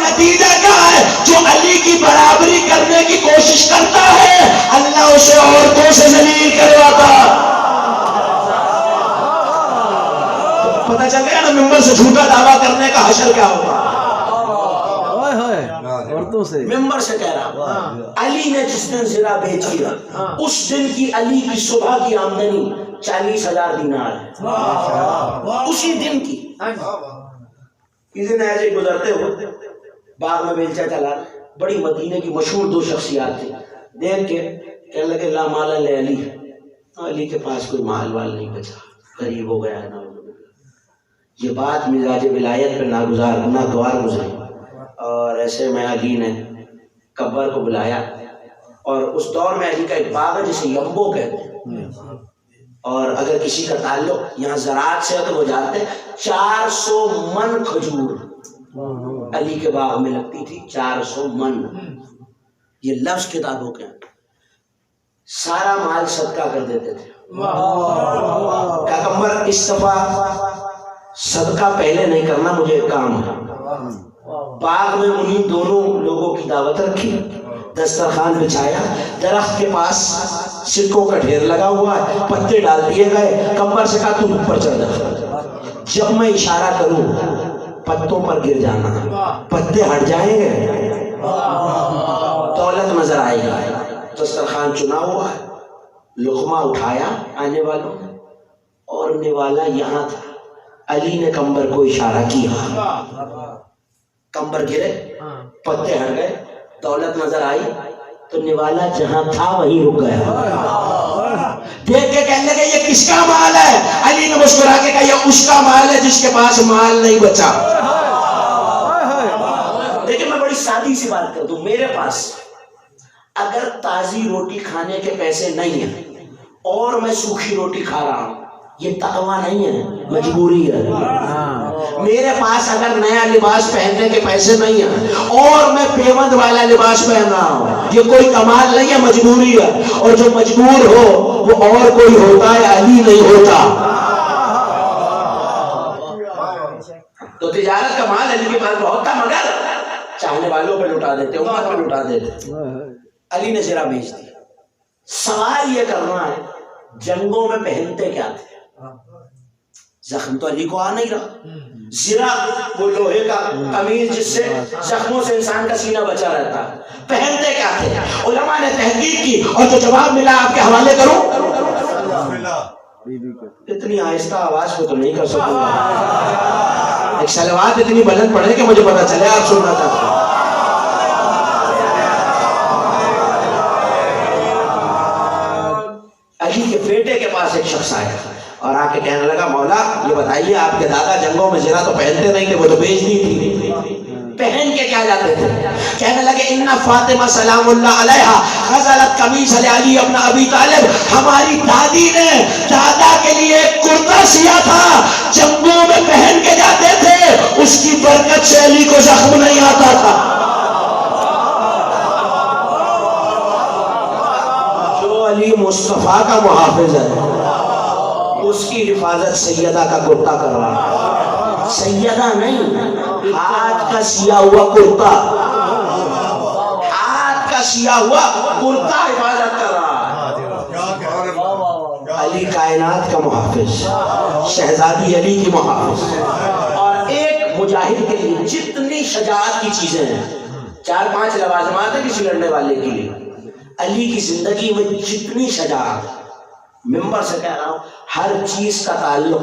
[SPEAKER 1] نتیجہ کیا ہے؟ جو علی کی برابری کرنے کی کوشش کرتا ہے اللہ اسے عورتوں سے ذلیل کرواتا. پتہ چل گیا نا ممبر سے جھوٹا دعویٰ کرنے کا حشر کیا ہوگا. ممبر سے کہہ رہا علی نے جس دن زرہ بیچی اس دن کی علی کی صبح کی آمدنی 40,000 دینار ہے. اسی دن کی. کسی دن ایسے گزرتے ہوئے باغ میں بیلچہ چلا, بڑی مدینے کی مشہور 2 شخصیات تھے. دیکھ کے کہنے لگے لا مال لے علی, علی کے پاس کوئی مال وال نہیں بچا, غریب ہو گیا ہے نا. یہ بات مزاج ولایت پہ ناگوار گزری, اور ایسے میں علی نے قبر کو بلایا. اور اس دور میں علی کا ایک باغ ہے جسے یمبو کہتے ہیں, اور اگر کسی کا تعلق یہاں زراعت سے ہے تو وہ جانتے ہیں 400 من کھجور علی کے باغ میں لگتی تھی. 400 من, یہ لفظ کتابوں کے, سارا مال صدقہ کر دیتے تھے. پیغمبر اس دفعہ صدقہ پہلے نہیں کرنا, مجھے ایک کام ہے. باغ میں انہیں دونوں لوگوں کی دعوت رکھی, دسترخوان بچھایا, درخت کے پاس سکوں کا ڈھیر لگا ہوا ہے, پتے ڈال دیے گئے. کمبر سے کہا تم اوپر چڑھ جا, جب میں اشارہ کروں پتوں پر گر جانا, پتے ہٹ جائیں گے دولت نظر آئے گا. دسترخوان چنا ہوا ہے, لقمہ اٹھایا آنے والوں نے, اور نوالا یہاں تھا. علی نے کمبر کو اشارہ کیا, کمبر گرے, پتے ہٹ گئے, دولت نظر آئی تو نوالا جہاں تھا وہیں رک گیا. دیکھ کے کہنے لگے یہ کس کا مال ہے؟ علی نے مسکرا کے کہا یہ اس کا مال ہے جس کے پاس مال نہیں بچا. لیکن میں بڑی سادی سی بات کر دوں, میرے پاس اگر تازی روٹی کھانے کے پیسے نہیں ہیں اور میں سوکھی روٹی کھا رہا ہوں, یہ تقویٰ نہیں ہے, مجبوری ہے. میرے پاس اگر نیا لباس پہننے کے پیسے نہیں ہیں اور میں پیوند والا لباس پہن رہا ہوں, یہ کوئی کمال نہیں ہے, مجبوری ہے. اور جو مجبور ہو وہ اور کوئی ہوتا ہے, علی نہیں ہوتا. تو تجارت کا مال علی کے پاس بہت تھا، مگر چاہنے والوں پہ لٹا دیتے، امت پہ لٹا دیتے۔ علی نے زرہ بیچ دی۔ سوال یہ کرنا ہے جنگوں میں پہنتے کیا تھے؟ زخم تو علی کو آ نہیں رہا، زرہ وہ لوہے کا قمیض جس سے زخموں سے انسان کا سینہ بچا رہتا ہے، پہنتے کیا تھے؟ علماء نے تحقیق کی اور جو جواب ملا آپ کے حوالے کروں۔ اتنی آہستہ آواز کو تو نہیں کر سکوں گا، ایک صلوات اتنی بلند پڑھے کہ مجھے پتا چلے آپ سننا چاہتے ہیں۔ علی کے بیٹے کے پاس ایک شخص آیا اور آ کے کہنے لگا مولا یہ بتائیے آپ کے دادا جنگوں میں زرہ تو پہنتے نہیں تھے، وہ تو بیچ دی تھی، پہن کے کیا جاتے تھے؟ کہنے لگے ان فاطمہ سلام اللہ علیہا غزلت قمیص علی ابن ابی طالب، ہماری دادی نے دادا کے لیے ایک کرتا سیا تھا، جنگوں میں پہن کے جاتے تھے، اس کی برکت سے علی کو زخم نہیں آتا تھا۔ جو علی مصطفیٰ کا محافظ ہے اس کی حفاظت سیدہ کا کرتا کر رہا ہے، سیدہ نہیں، ہاتھ کا سیا ہوا کرتا، ہاتھ کا سیا ہوا کرتا حفاظت کر رہا ہے۔ علی کائنات کا محافظ، شہزادی علی کی محافظ، اور ایک مجاہد کے لیے جتنی شجاعت کی چیزیں ہیں، 4-5 لوازمات ہیں کسی لڑنے والے کے لیے، علی کی زندگی میں جتنی شجاعت، ممبر سے کہہ رہا ہوں، ہر چیز کا تعلق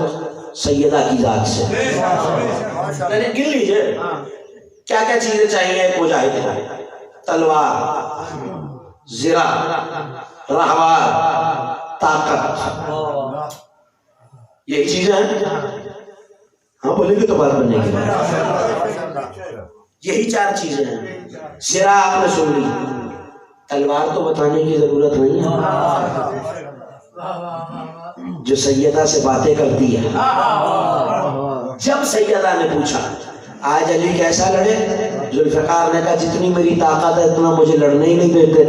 [SPEAKER 1] سیدہ کی ذات سے۔ گن لیجئے کیا کیا چیزیں چاہیے ایک مجاہد کو؟ تلوار، زرہ، رہوار، طاقت، یہی چیزیں ہیں۔ ہاں بولیں گے تو بات بننے کی، یہی 4 چیزیں ہیں۔ زرہ آپ نے سن لی، تلوار تو بتانے کی ضرورت نہیں ہے، جو سیدہ سے باتیں کرتی ہے۔ جب سیدہ نے پوچھا آج علی کیسا لڑے، ذوالفقار نے کہا جتنی میری طاقت ہے اتنا مجھے لڑنے ہی نہیں دیتے۔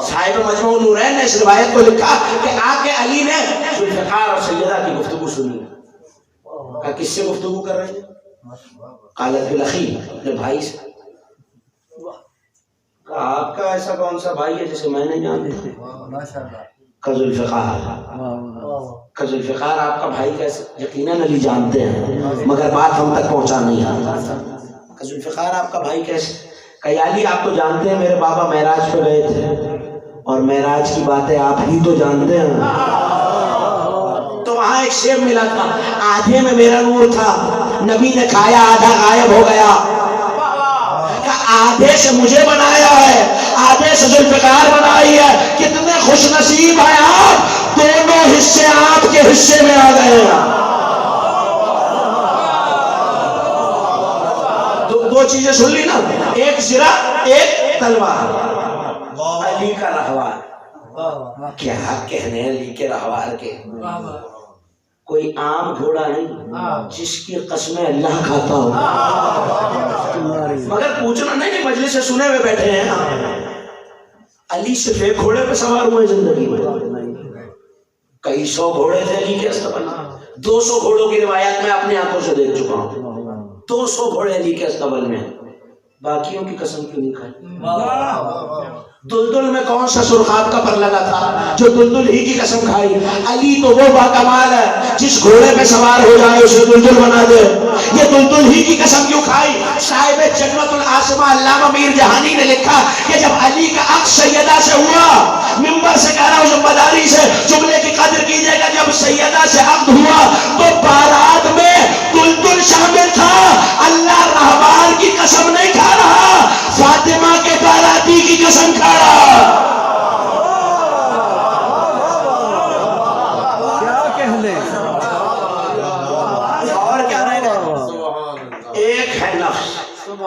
[SPEAKER 1] صاحب مجموع نورین نے اس روایت کو لکھا کہ آ کے علی نے ذوالفقار اور سیدہ کی گفتگو سنی، کہا کس سے گفتگو کر رہے ہیں؟ قالت بالاخی، اپنے بھائی سے۔ آپ کا ایسا کون سا بھائی ہے جسے میں نہیں جانتا؟ ذوالفقار آپ کا بھائی کیسے؟ یقیناً علی جانتے ہیں مگر بات ہم تک پہنچا نہیں آتا۔ ذوالفقار آپ کا بھائی کیسے؟ کہ علی آپ تو جانتے ہیں میرے بابا معراج پہ گئے تھے اور معراج کی باتیں آپ ہی تو جانتے ہیں، تو وہاں ایک شیب ملا تھا، آدھے میں میرا نور تھا، نبی نے کھایا آدھا غائب ہو گیا، آدھے سے مجھے بنایا ہے، آدھے سے ذوالفقار بنائی ہے، کتنے خوش نصیب ہیں آپ، دونوں حصے آپ کے حصے میں آ گئے ہیں۔ دو چیزیں سن لی نا، ایک زرہ ایک تلوار، علی کا رہوار، کیا کہنے علی کے رہوار کے، کوئی عام گھوڑا نہیں جس کی قسمیں اللہ کھاتا ہو، مگر پوچھنا نہیں، مجلس سے سنے ہوئے بیٹھے ہیں، علی صرف ایک گھوڑے پہ سوار ہوئے زندگی میں، کئی 100 گھوڑے تھے علی کے استقبال، 200 گھوڑوں کی روایات میں اپنی آنکھوں سے دیکھ چکا ہوں، 200 گھوڑے علی کے استقبال میں، باقیوں کی قسم کیوں نہیں کھائی؟ دلدل میں کون سا سرخاب کا پر لگا تھا جو دلدل ہی کی قسم کھائی؟ علی تو وہ باکمال ہے جس گھوڑے پہ سوار ہو جائے اسے دلدل بنا دے، یہ دلدل ہی کی قسم کیوں کھائی؟ صاحب جنت العاصمہ علامہ میر جہانی نے لکھا کہ جب علی کا عقد سیدہ سے ہوا، ممبر سے کہہ رہا ہوں ذمہ داری سے جملے کی قدر کیجئے گا، جب سیدہ سے عقد ہوا تو بارات میں دلدل شامل تھا، اللہ رہبار کی قسم نہیں کھا رہا، فاطمہ کے باراتی کی قسم کھا رہا۔
[SPEAKER 2] کیا کہنے،
[SPEAKER 1] اور کیا رہے گا؟ ایک ہے نفس،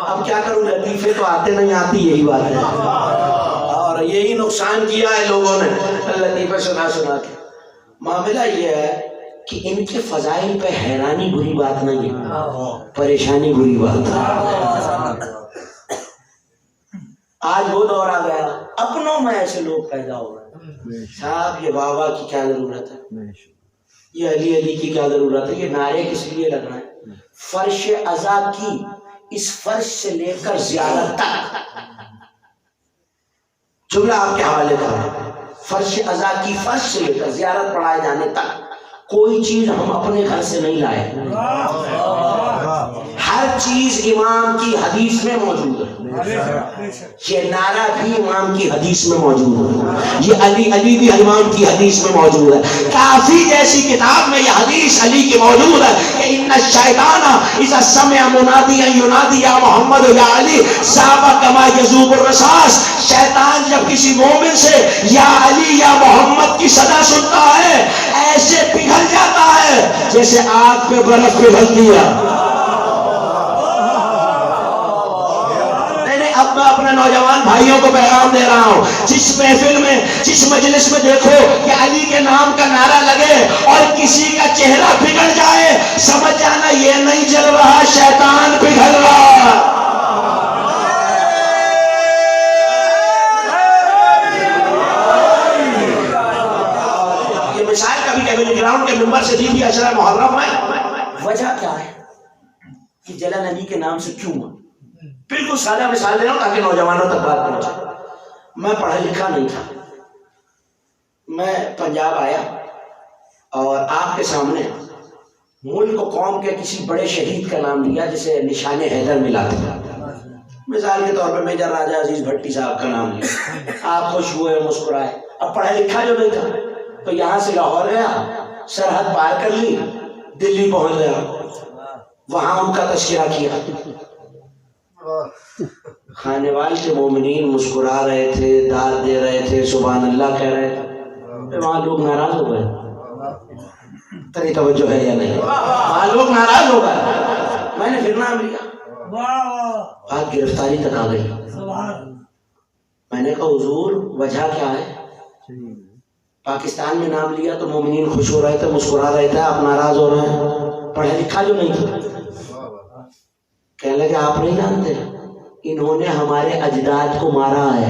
[SPEAKER 1] اب کیا کروں، لطیفے تو آتے نہیں، آتی یہی بات ہے، اور یہی نقصان کیا ہے لوگوں نے لطیفے سنا سنا کے۔ معاملہ یہ ہے کہ ان کے فضائل پہ حیرانی بری بات نہیں ہے، پریشانی بری بات ہے۔ آج وہ دور آ گیا اپنوں میں ایسے لوگ پیدا ہو رہے ہیں، صاحب یہ بابا کی کیا ضرورت ہے، یہ علی علی کی کیا ضرورت ہے؟ یہ نعرے کس لیے لگنا ہے؟ فرش عزا کی اس فرش سے لے کر زیارت تک، جملہ آپ کے حوالے کا ہے، فرش عزا کی فرش سے لے کر زیارت پڑھائے جانے تک کوئی چیز ہم اپنے گھر سے نہیں لائے، ہر چیز امام کی حدیث میں موجود ہے۔ یہ نعرہ بھی امام کی حدیث میں موجود ہے، یہ علی علی بھی امام کی حدیث میں موجود ہے، کافی جیسی کتاب میں یہ حدیث علی کی موجود ہے کہ ان الشیطان اذا سمع منادیا ینادی یا محمد یا علی ذاب کما یذوب الرصاص، شیطان جب کسی مومن سے یا علی یا محمد کی صدا سنتا ہے ایسے پگھل جاتا ہے جیسے آگ پہ برف پگھلتی ہے۔ اب میں اپنے نوجوان بھائیوں کو پیغام دے رہا ہوں، جس محفل میں جس مجلس میں دیکھو کہ علی کے نام کا نعرہ لگے اور کسی کا چہرہ بگڑ جائے، سمجھ جانا یہ نہیں جل رہا، شیطان پگھل رہا۔ یہ مثال کبھی کبھی گراؤنڈ کے ممبر سے دی تھی عشرہ محرم میں، وجہ کیا ہے کہ جلن علی کے نام سے کیوں؟ بالکل سادہ مثال دے رہا ہوں تاکہ نوجوانوں تک بات پہنچے۔ میں پڑھا لکھا نہیں تھا، میں پنجاب آیا اور آپ کے سامنے ملک و قوم کے کسی بڑے شہید کا نام لیا جسے نشان حیدر ملا تھا، مثال کے طور پر میجر راجہ عزیز بھٹی صاحب کا نام لیا، آپ خوش ہوئے مسکرائے۔ اب پڑھا لکھا جو نہیں تھا تو یہاں سے لاہور گیا، سرحد پار کر لی، دلی پہنچ گیا، وہاں ان کا تذکرہ کیا، کھانے والے کے مومنین مسکرا رہے تھے، داد دے رہے تھے، سبحان اللہ کہہ رہے تھے، وہاں لوگ ناراض ہو گئے، تری توجہ ہے یا نہیں؟ وہاں لوگ ناراض ہو گئے، میں نے پھر نام لیا، بات گرفتاری تک آ گئی۔ میں نے کہا حضور وجہ کیا ہے؟ پاکستان میں نام لیا تو مومنین خوش ہو رہے تھے، مسکرا رہے تھے، آپ ناراض ہو رہے ہیں، پڑھا لکھا جو نہیں تھا۔ کہنے لگے آپ نہیں جانتے انہوں نے ہمارے اجداد کو مارا ہے،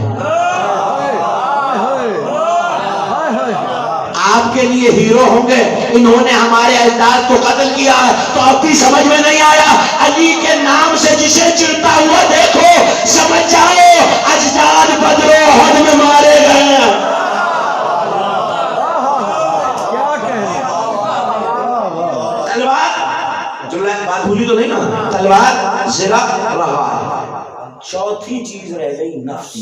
[SPEAKER 1] آپ کے لیے ہیرو ہوں گے، انہوں نے ہمارے اجداد کو قتل کیا ہے۔ تو اب بھی سمجھ میں نہیں آیا؟ علی کے نام سے جسے چڑھتا ہوا دیکھو سمجھ جاؤ اجداد بدر و احد میں مارے گئے۔ تلوار، جملہ بات بھولی تو نہیں نا، تلوار زرہ رہا ہے۔ چوتھی چیز رہ گئی نفس،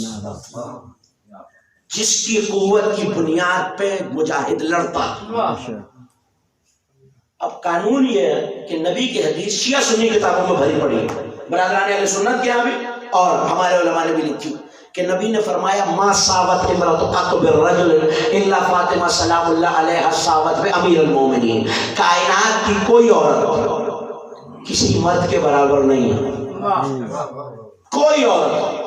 [SPEAKER 1] جس کی قوت کی بنیاد پہ مجاہد لڑتا۔ اب قانون یہ ہے کہ نبی کی حدیث شیعہ سنی کتابوں میں بھری پڑی ہے، برادران اہل سنت کے یہاں بھی اور ہمارے علماء نے بھی لکھی کہ نبی نے فرمایا ما صاوت امرأۃ قط بالرجل الا فاطمہ سلام اللہ علیہا صاوت بامیر المومنین، کائنات کی کوئی عورت کسی مرد کے برابر نہیں ہے، کوئی عورت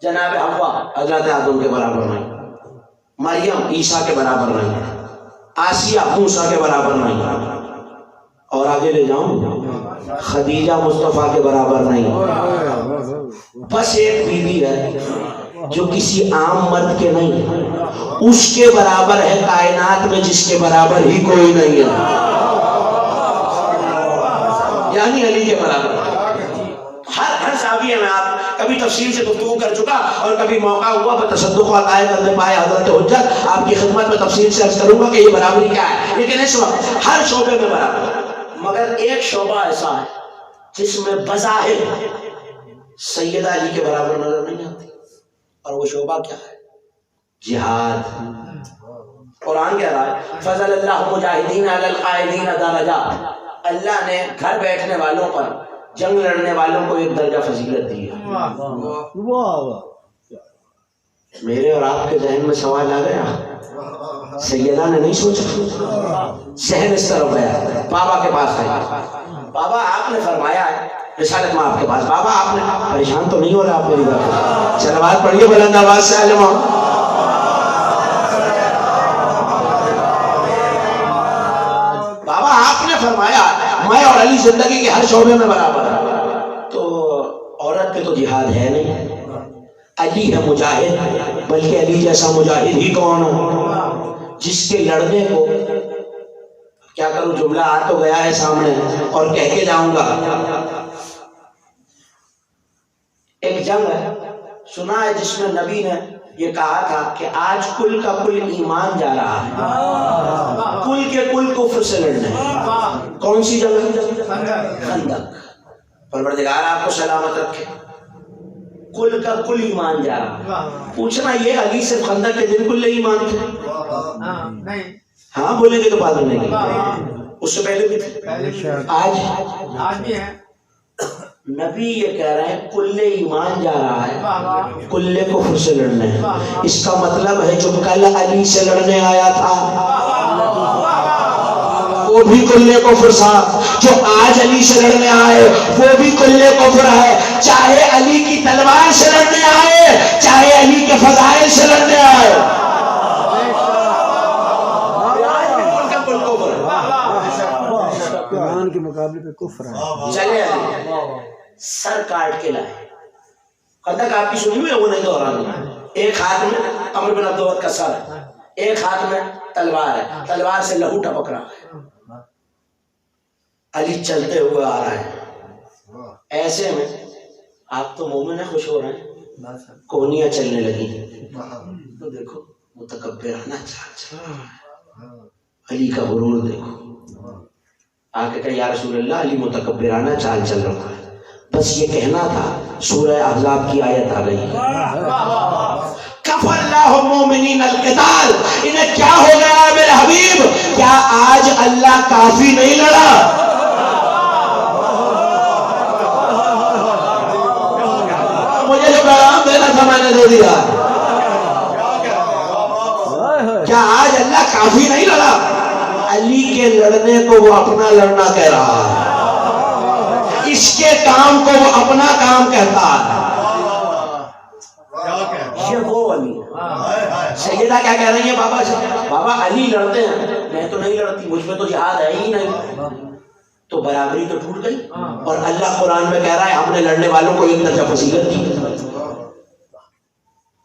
[SPEAKER 1] جناب حوا حضرت آدم کے برابر نہیں، مریم عیسیٰ کے برابر نہیں، آسیہ موسیٰ کے برابر نہیں، اور آگے لے جاؤں خدیجہ مصطفیٰ کے برابر نہیں۔ بس ایک بیوی ہے جو کسی عام مرد کے نہیں، اس کے برابر ہے کائنات میں جس کے برابر ہی کوئی نہیں ہے، یعنی علی کے برابر۔ ہر زاویے میں آپ کبھی تفصیل سے گفتگو کر چکا اور کبھی موقع ہوا بتصدق اور آئے کرنے پائے حضرت حجت آپ کی خدمت میں تفصیل سے عرض کروں گا کہ یہ برابری کیا ہے، لیکن اس وقت ہر شعبے میں برابر ہے، مگر ایک شعبہ ایسا ہے جس میں بظاہر سیدہ علی کے برابر نظر نہیں آتی، اور وہ شعبہ کیا ہے؟ جہاد۔ قرآن کہہ رہا ہے فضل اللہ مجاہدین علی القائدین درجات، اللہ نے گھر بیٹھنے والوں پر جنگ لڑنے والوں کو ایک درجہ فضیلت دی ہے۔ میرے اور آپ کے ذہن میں سوال آ گیا، سیدہ نے نہیں سوچا، ذہن اس طرف گیا، بابا کے پاس آیا، بابا آپ نے فرمایا ہے رسالت میں آپ کے پاس، بابا آپ نے پریشان تو نہیں ہو رہا آپ میری بات؟ صلوات پڑھیے بلند آواز سے علماء۔ بابا آپ نے فرمایا میں اور علی زندگی کے ہر شعبے میں برابر ہے، تو عورت پہ تو جہاد ہے نہیں، علی ہے مجاہد، بلکہ علی جیسا مجاہد ہی کون ہو جس کے لڑنے کو کیا کروں، جملہ آ تو گیا ہے سامنے اور کہہ کے جاؤں گا. ایک جنگ ہے سنا ہے جس میں نبی نے یہ کہا تھا کہ آج کل کا کل ایمان جا رہا ہے، کل کے کل کفر سے لڑنے. کون سی جنگ؟ خندق. پروردگار آپ کو سلامت رکھے. کل کا کل ایمان جا رہا. پوچھنا یہ علی صرف خندق کے دن کل ایمان تھے؟ ہاں بولیں گے تو بات نہیں گی. اس سے پہلے بھی تھے، آج بھی ہے. نبی یہ کہہ رہے ہیں کل ایمان جا رہا ہے، کل کفر سے لڑنے. اس کا مطلب ہے جو کل علی سے لڑنے آیا تھا وہ بھی کل کفر تھا، جو آج علی سے لڑنے آئے وہ بھی کل کفر ہے. چاہے علی کی تلوار سے لڑنے آئے، چاہے علی کے فضائل سے لڑنے آئے.
[SPEAKER 2] ایمان کے مقابلے پہ کفر ہے.
[SPEAKER 1] چلے علی سر کاٹ کے لائے. خندق آپ کی سنی ہوئی ہے، وہ نہیں دہرانا. ایک ہاتھ میں عمرو بن عبد الود کا سر ہے، ایک ہاتھ میں تلوار ہے، تلوار سے لہو ٹپک رہا ہے. علی چلتے ہوئے آ رہا ہے. ایسے میں آپ تو مومن ہیں، خوش ہو رہے ہیں، کونیاں چلنے لگی. تو دیکھو متکبرانہ چال چل رہا ہے. علی کا غرور دیکھو. آگے کہ یا رسول اللہ علی متکبرانہ چال چل رہا ہے. بس یہ کہنا تھا، سورہ احزاب کی آیت آ گئی. کفر اللہ المؤمنین القتال. انہیں کیا ہو گیا میرے حبیب؟ کیا آج اللہ کافی نہیں لڑا؟ مجھے جو پیغام دینا تھا میں نے دے دیا. کیا آج اللہ کافی نہیں لڑا؟ علی کے لڑنے کو وہ اپنا لڑنا کہہ رہا ہے، اس کے کام کو وہ اپنا کام کہتا ہے. یہ وہ علی. سیدہ کیا کہہ رہی ہیں بابا سے؟ بابا علی لڑتے ہیں، میں تو نہیں لڑتی، مجھ میں تو جہاد ہے ہی نہیں. تو برابری تو ٹوٹ گئی. اور اللہ قرآن میں کہہ رہا ہے ہم نے لڑنے والوں کو ایک درجہ فضیلت دی.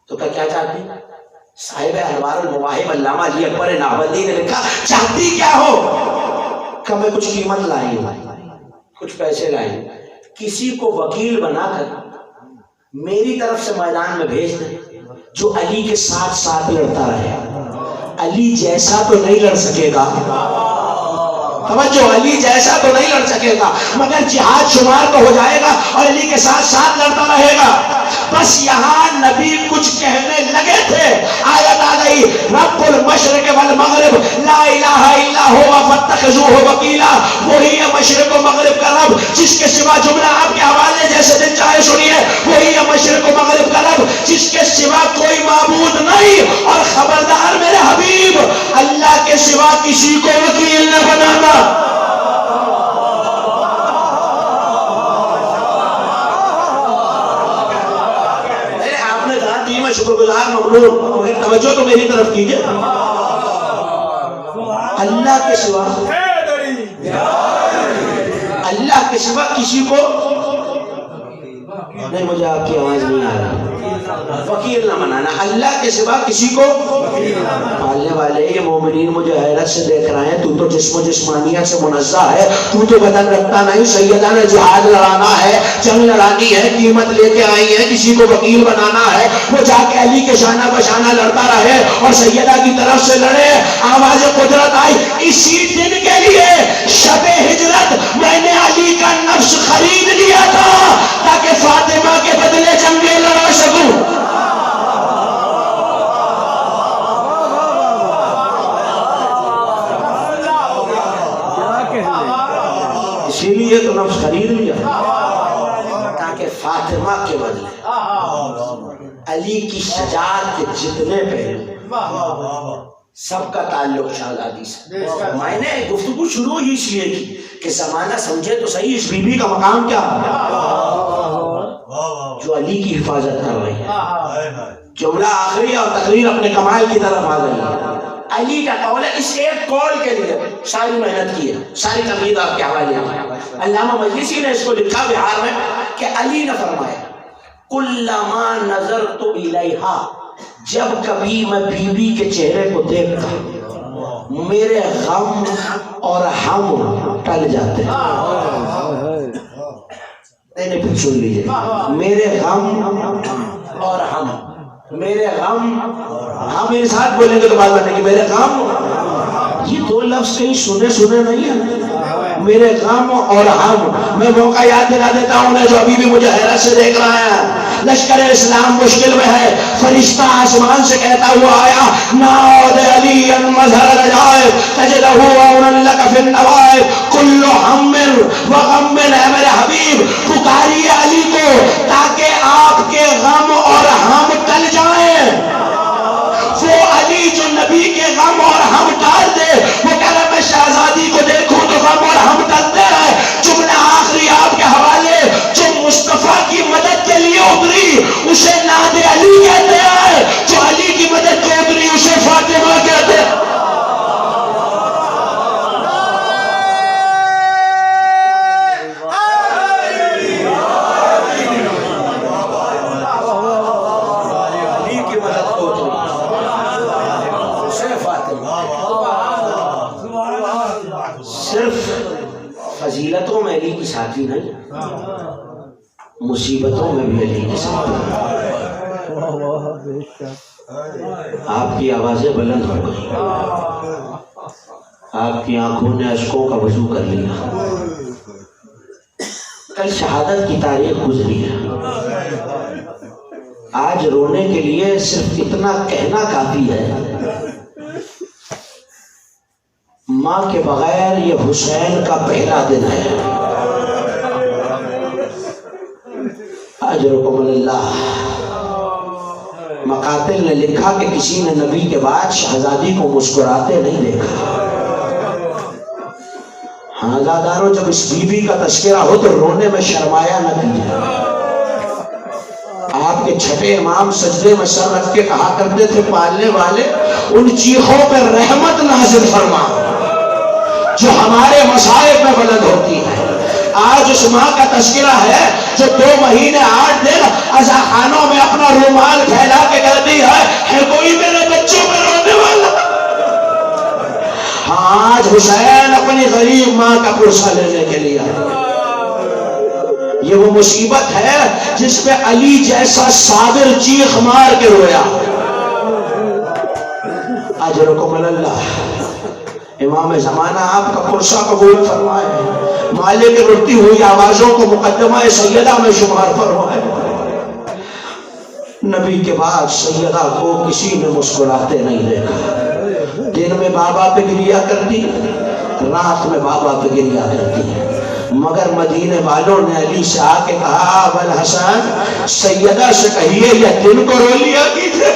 [SPEAKER 1] تو کیا چاہتی صاحب انوار المواہب علامہ علی اکبر ناولدی نے لکھا، چاہتی کیا ہو کہ میں کچھ قیمت لائی ہوں، کچھ پیسے لائی ہوں، کسی کو وکیل بنا کر میری طرف سے میدان میں بھیج دیں جو علی کے ساتھ ساتھ لڑتا رہے. علی جیسا تو نہیں لڑ سکے گا، توجہ، علی جیسا تو نہیں لڑ سکے گا، مگر جہاد شمار تو ہو جائے گا اور علی کے ساتھ ساتھ لڑتا رہے گا. بس یہاں نبی کچھ کہنے لگے تھے، آیت آ گئی، رب المشرق والمغرب لا الہ الا ہوا فاتخذوہ وکیلا. وہی ہے مشرق و مغرب کا رب جس کے سوا، جملہ آپ کے حوالے جیسے دن چاہے سنیے، وہی ہے مشرق و مغرب کا رب جس کے سوا کوئی معبود نہیں. اور خبردار میرے حبیب، اللہ کے سوا کسی کو وکیل نہ بنانا. شکر گزار ممنون، مگر توجہ تو میری طرف کیجئے. اللہ کے سوا، اللہ کے سوا کسی کو نہیں. مجھے آپ کی آواز نہیں آ رہی. فقیر نہ منانا، اللہ کے سوا کسی کو پالنے والے. یہ مومنین مجھے حیرت سے دیکھ رہے ہیں، تو جسم و جسمانیت سے منزہ ہے، تو بدن رکھتا نہیں. سیدہ نے جہاد لڑانا ہے، جنگ لڑانی ہے، قیمت لے کے آئی ہے، کسی کو وکیل بنانا ہے. وہ جا کے علی کے شانہ بشانہ لڑتا رہے اور سیدہ کی طرف سے لڑے. آواز قدرت آئی. اسی دن کے لیے شب ہجرت میں نے علی کا نفس خرید لیا تھا تاکہ فاطمہ کے بدلے جنگیں لڑا سکوں. اسی لیے تو نفس خرید لیا تاکہ فاطمہ کے بدلے علی کی شجاعت کے جتنے پہلو سب کا تعلق شہزادی سے. میں نے گفتگو شروع ہی اس لیے کی کہ زمانہ سمجھے تو صحیح اس بی بی کا مقام کیا جو علی کی حفاظت کر رہی ہے. جملہ آخری اور تقریر اپنے کمال کی طرف آ گئی ہے. علی کا قول ہے، اس ایک قول کے لیے ساری محنت کی ہے، ساری تقریر آپ کے حوالے ہیں. علامہ مجلسی نے اس کو لکھا بہار میں کہ علی نے فرمایا، کلما نظرت الیہا، جب کبھی میں بی بی کے چہرے کو دیکھتا میرے غم اور ہم ٹل جاتے ہیں. نہیں پھر سن لیجیے. میرے غم اور ہم، میرے غم، ہم انسان بولیں گے تو بات بنے گی. میرے غم، یہ دو لفظ کہیں سنے نہیں ہیں. میرے غم اور ہم. میں موقع یاد دلا دیتا ہوں جو ابھی بھی مجھے حیرت سے دیکھ رہا ہے. لشکر اسلام مشکل میں ہے. فرشتہ آسمان سے کہتا ہوا آیا نعود علی مظہر العجائب تجدہ عونا لک فی النوائب کل ہم و غم. ہے میرے حبیب پکاریے علی کو تاکہ آپ کے غم اور ہم ٹل جائیں. وہ علی جو نبی کے غم اور ہم ٹال دے، وہ کہہ رہا میں شہزادی کو دیکھوں تو غم اور ہم ٹلتے ہیں. جملہ آخری آپ کے حوالے، جو مصطفیٰ کی مدد کے لیے اتری اسے ناد علی کہتے ہیں، جو علی کی مدد کو اتری اسے فاطمہ کہتے ہیں. صرف فضیلتوں میں علی کی ساتھی نہیں، مصیبتوں میں بھی علی کی ساتھی. آپ کی آوازیں بلند ہو گئی، آپ کی آنکھوں نے اشکوں کا وضو کر لیا. کل شہادت کی تاریخ گزری ہے. آج رونے کے لیے صرف اتنا کہنا کافی ہے، ماں کے بغیر یہ حسین کا پہلا دن ہے. اجرکم اللہ. مقاتل نے لکھا کہ کسی نے نبی کے بعد شہزادی کو مسکراتے نہیں دیکھا. ہاں زادارو، جب اس بی بی کا تذکرہ ہو تو رونے میں شرمایا نہ کیجیے. آپ کے چھٹے امام سجدے میں سر رکھ کے کہا کرتے تھے پالنے والے ان چیخوں پہ رحمت نازل فرما جو ہمارے مصائب میں بلند ہوتی ہے. آج اس ماں کا تذکرہ ہے جو 2 مہینے 8 دن عزاخانوں میں اپنا رومال پھیلا کے کرتی ہے کوئی میرے بچوں میں رونے والا. ہاں آج حسین اپنی غریب ماں کا پرسہ لینے کے لیے. یہ وہ مصیبت ہے جس پہ علی جیسا صابر چیخ مار کے رویا. اجرکم اللہ. امام زمانہ آپ کا پرسہ قبول فرمائے، مالک اڑتی ہوئی آوازوں کو مقدمہ سیدہ میں شمار فرمائے. نبی کے بعد سیدہ کو کسی نے مسکراتے نہیں دیکھا. دن میں بابا پہ گریا کرتی، رات میں بابا پہ گریا کرتی. مگر مدینے والوں نے علی سے آ کے کہا ابوالحسن سیدہ سے کہیے یا دن کو رو لیا کیجئے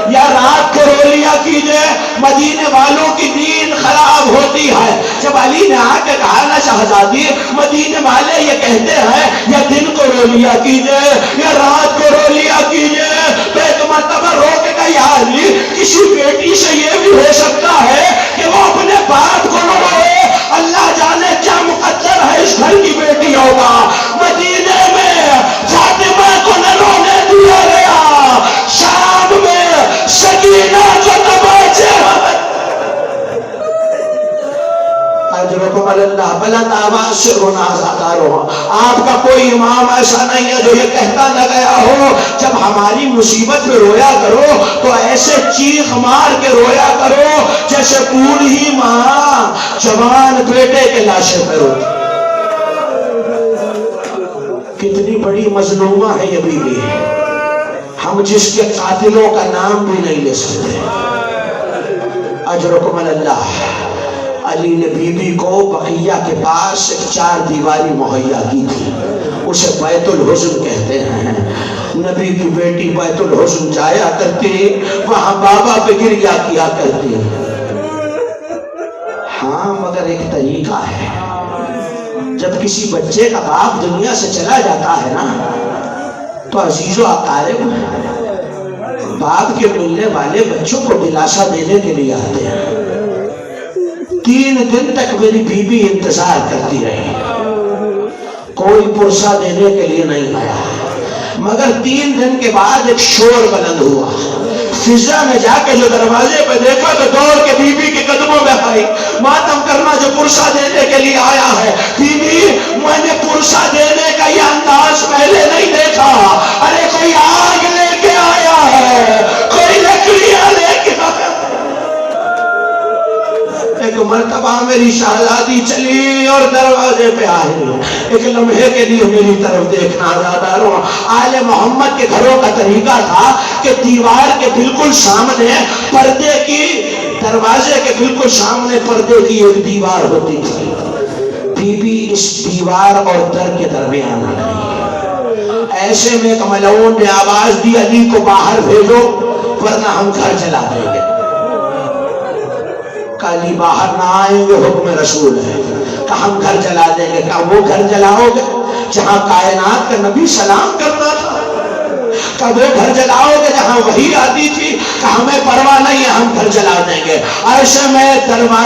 [SPEAKER 1] یا رات کو رو لیا کیجئے. مدینے والوں کی نیند خراب ہوتی ہے. جب علی نے آ کے کہا نا شہزادی مدینے والے یہ کہتے ہیں یا دن کو رو لیا کیجئے یا رات کو رو لیا کیجئے، تو ایک مرتبہ رو کے کہا یا علی کسی بیٹی سے یہ بھی ہو سکتا ہے کہ وہ اپنے باپ کو نہ روئے. اللہ جانے کیا مقدر ہے اس گھر کی بیٹیوں کا. مدینے میں فاطمہ کو نہ رونے دیا گیا. شام میں سکینہ جو تماچے اجرکم اللہ. بلند آواز سے رونا آزادہ رو. آپ کا کوئی امام ایسا نہیں ہے جو یہ کہتا نہ گیا ہو جب ہماری مصیبت میں رویا کرو تو ایسے چیخ مار کے رویا کرو جیسے بوڑھی ماں جوان بیٹے کے لاشے پہ روتی. کتنی بڑی مظلومہ ہے یہ بیوی، ہم جس کے قاتلوں کا نام بھی نہیں لے سکتے. اجرکم اللہ. علی نے بی بی کو بقیہ کے پاس ایک 4 دیواری مہیا کی تھی، اسے بیت الحزن کہتے ہیں. نبی کی بیٹی بیت الحزن جایا کرتی، وہاں بابا پہ گریا کیا کرتی. ہاں مگر ایک طریقہ ہے. جب کسی بچے کا باپ دنیا سے چلا جاتا ہے نا تو عزیز و اقارب باپ کے ملنے والے بچوں کو دلاسا دینے کے لیے آتے ہیں. 3 دن تک میری بی بی انتظار کرتی رہی، کوئی پرسہ دینے کے لیے نہیں آیا. مگر 3 دن کے بعد ایک شور بلند ہوا. فضا نے جا کے جو دروازے پہ دیکھا تو دوڑ کے بی بی کے قدموں میں آئی. ماتم کرنا جو پرسہ دینے کے لیے آیا ہے. بی بی میں نے پرسہ دینے کا یہ انداز پہلے نہیں دیکھا. ارے کوئی آگ لے کے آیا ہے, کوئی لکڑیاں لے کے آیا. ایک مرتبہ میری شہزادی چلی اور دروازے پہ آئی. ایک لمحے کے لیے میری طرف دیکھنا زیادہ رو. آل محمد کے گھروں کا طریقہ تھا کہ دیوار کے بالکل سامنے پردے کی, دروازے کے بالکل سامنے پردے کی ایک دیوار ہوتی تھی. بی بی اس دیوار اور در کے درمیان آ گئی. ایسے میں ایک ملعون نے آواز دی, علی کو باہر بھیجو ورنہ ہم گھر جلا دیں گے. علی باہر نہ آئیں گے, حکم رسول ہے. کہ ہم گھر جلا دیں گے. کہ وہ گھر جلاؤ گے جہاں کائنات کا نبی سلام کرتا تھا؟ کہ وہ گھر جلاؤ گے جہاں وحی آتی تھی؟ کہ ہمیں پرواہ نہیں ہے, ہم گھر جلا دیں گے. ایسے میں دروازے